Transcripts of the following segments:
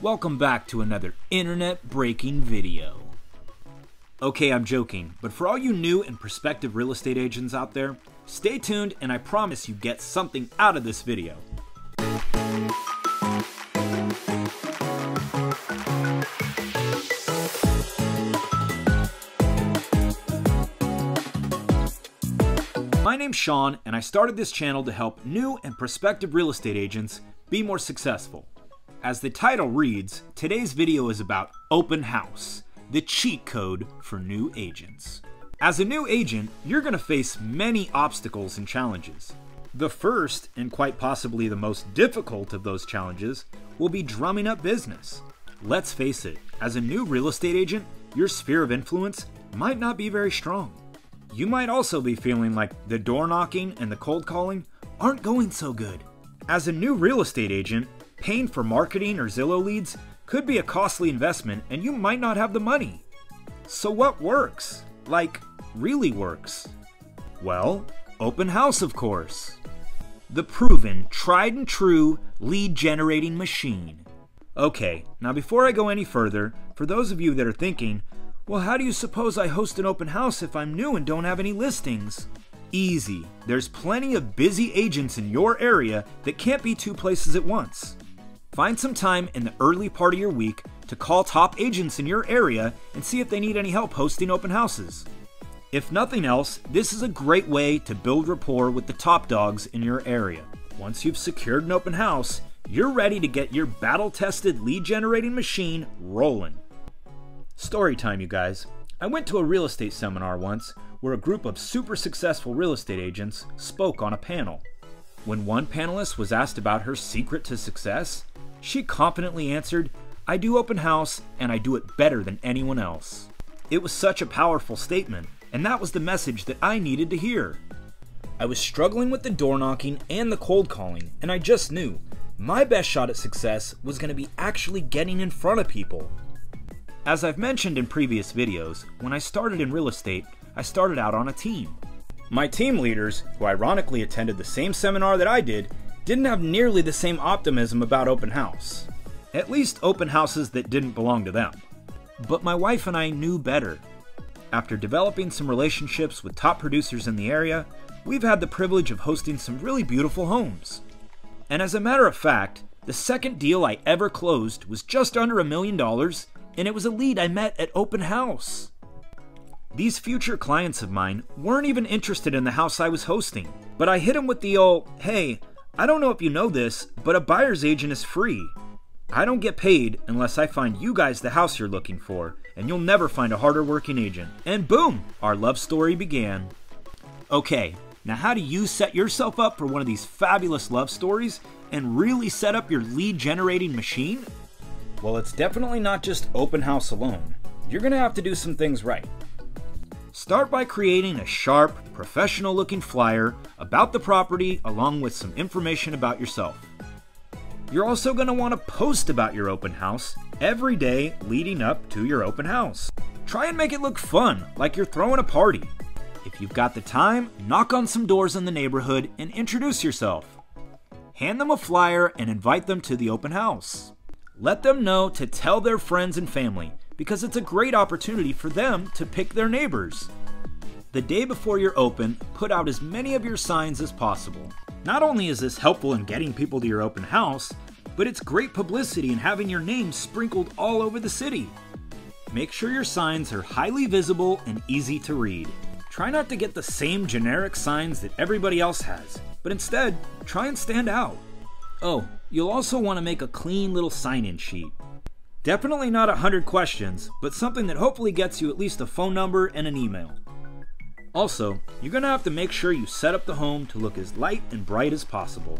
Welcome back to another internet breaking video. Okay, I'm joking, but for all you new and prospective real estate agents out there, stay tuned and I promise you get something out of this video. My name's Shawn and I started this channel to help new and prospective real estate agents be more successful. As the title reads, today's video is about open house, the cheat code for new agents. As a new agent, you're going to face many obstacles and challenges. The first, and quite possibly the most difficult of those challenges, will be drumming up business. Let's face it, as a new real estate agent, your sphere of influence might not be very strong. You might also be feeling like the door knocking and the cold calling aren't going so good. As a new real estate agent, paying for marketing or Zillow leads could be a costly investment and you might not have the money. So what works? Like, really works? Well, open house, of course. The proven, tried and true lead generating machine. Okay, now before I go any further, for those of you that are thinking, well, how do you suppose I host an open house if I'm new and don't have any listings? Easy. There's plenty of busy agents in your area that can't be two places at once. Find some time in the early part of your week to call top agents in your area and see if they need any help hosting open houses. If nothing else, this is a great way to build rapport with the top dogs in your area. Once you've secured an open house, you're ready to get your battle-tested lead-generating machine rolling. Story time, you guys. I went to a real estate seminar once where a group of super successful real estate agents spoke on a panel. When one panelist was asked about her secret to success, she confidently answered, "I do open house and I do it better than anyone else." It was such a powerful statement, and that was the message that I needed to hear. I was struggling with the door knocking and the cold calling, and I just knew my best shot at success was going to be actually getting in front of people. As I've mentioned in previous videos, when I started in real estate, I started out on a team. My team leaders, who ironically attended the same seminar that I did, didn't have nearly the same optimism about open house. At least open houses that didn't belong to them. But my wife and I knew better. After developing some relationships with top producers in the area, we've had the privilege of hosting some really beautiful homes. And as a matter of fact, the second deal I ever closed was just under $1 million, and it was a lead I met at open house. These future clients of mine weren't even interested in the house I was hosting, but I hit them with the old, "Hey, I don't know if you know this, but a buyer's agent is free. I don't get paid unless I find you guys the house you're looking for, and you'll never find a harder working agent." And boom, our love story began. Okay, now how do you set yourself up for one of these fabulous love stories and really set up your lead generating machine? Well, it's definitely not just open house alone. You're gonna have to do some things right. Start by creating a sharp, professional-looking flyer about the property along with some information about yourself. You're also going to want to post about your open house every day leading up to your open house. Try and make it look fun, like you're throwing a party. If you've got the time, knock on some doors in the neighborhood and introduce yourself. Hand them a flyer and invite them to the open house. Let them know to tell their friends and family, because it's a great opportunity for them to pick their neighbors. The day before you're open, put out as many of your signs as possible. Not only is this helpful in getting people to your open house, but it's great publicity in having your name sprinkled all over the city. Make sure your signs are highly visible and easy to read. Try not to get the same generic signs that everybody else has, but instead, try and stand out. Oh, you'll also want to make a clean little sign-in sheet. Definitely not 100 questions, but something that hopefully gets you at least a phone number and an email. Also, you're going to have to make sure you set up the home to look as light and bright as possible.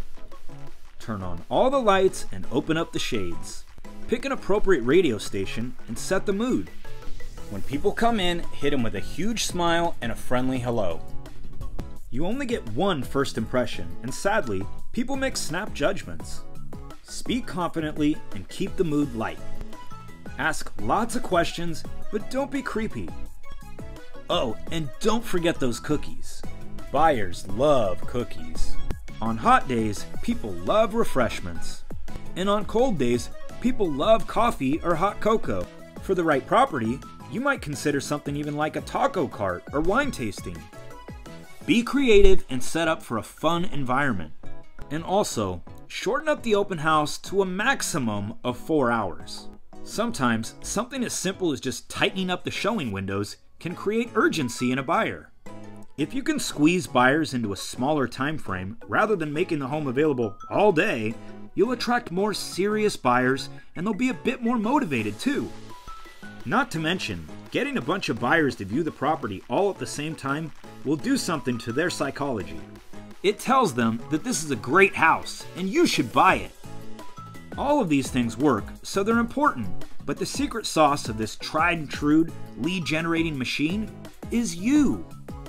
Turn on all the lights and open up the shades. Pick an appropriate radio station and set the mood. When people come in, hit them with a huge smile and a friendly hello. You only get one first impression, and sadly, people make snap judgments. Speak confidently and keep the mood light. Ask lots of questions, but don't be creepy. Oh, and don't forget those cookies. Buyers love cookies. On hot days, people love refreshments. And on cold days, People love coffee or hot cocoa. For the right property, you might consider something even like a taco cart or wine tasting. Be creative and set up for a fun environment. And also, shorten up the open house to a maximum of 4 hours. Sometimes, something as simple as just tightening up the showing windows can create urgency in a buyer. If you can squeeze buyers into a smaller time frame rather than making the home available all day, you'll attract more serious buyers and they'll be a bit more motivated too. Not to mention, getting a bunch of buyers to view the property all at the same time will do something to their psychology. It tells them that this is a great house and you should buy it. All of these things work, so they're important, but the secret sauce of this tried and true lead generating machine is you.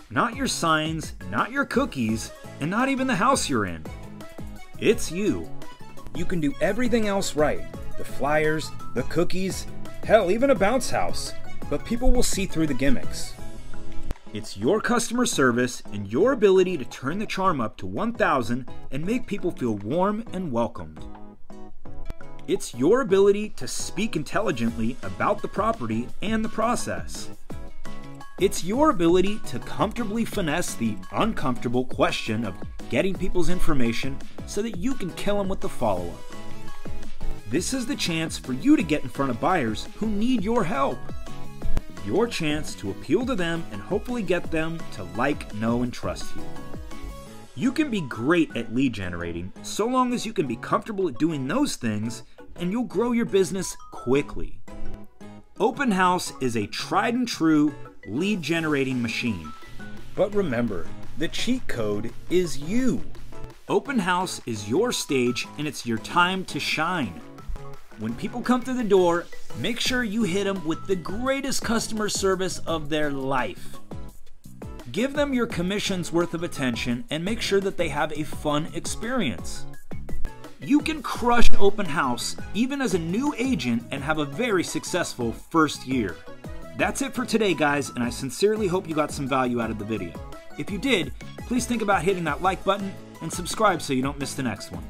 Not your signs, not your cookies, and not even the house you're in. It's you. You can do everything else right. The flyers, the cookies, hell, even a bounce house. But people will see through the gimmicks. It's your customer service and your ability to turn the charm up to 1,000 and make people feel warm and welcomed. It's your ability to speak intelligently about the property and the process. It's your ability to comfortably finesse the uncomfortable question of getting people's information so that you can kill them with the follow-up. This is the chance for you to get in front of buyers who need your help. Your chance to appeal to them and hopefully get them to like, know, and trust you. You can be great at lead generating so long as you can be comfortable at doing those things, and you'll grow your business quickly. Open House is a tried and true lead generating machine. But remember, the cheat code is you. Open House is your stage and it's your time to shine. When people come through the door, make sure you hit them with the greatest customer service of their life. Give them your commission's worth of attention and make sure that they have a fun experience. You can crush Open House even as a new agent and have a very successful first year. That's it for today, guys, and I sincerely hope you got some value out of the video. If you did, please think about hitting that like button and subscribe so you don't miss the next one.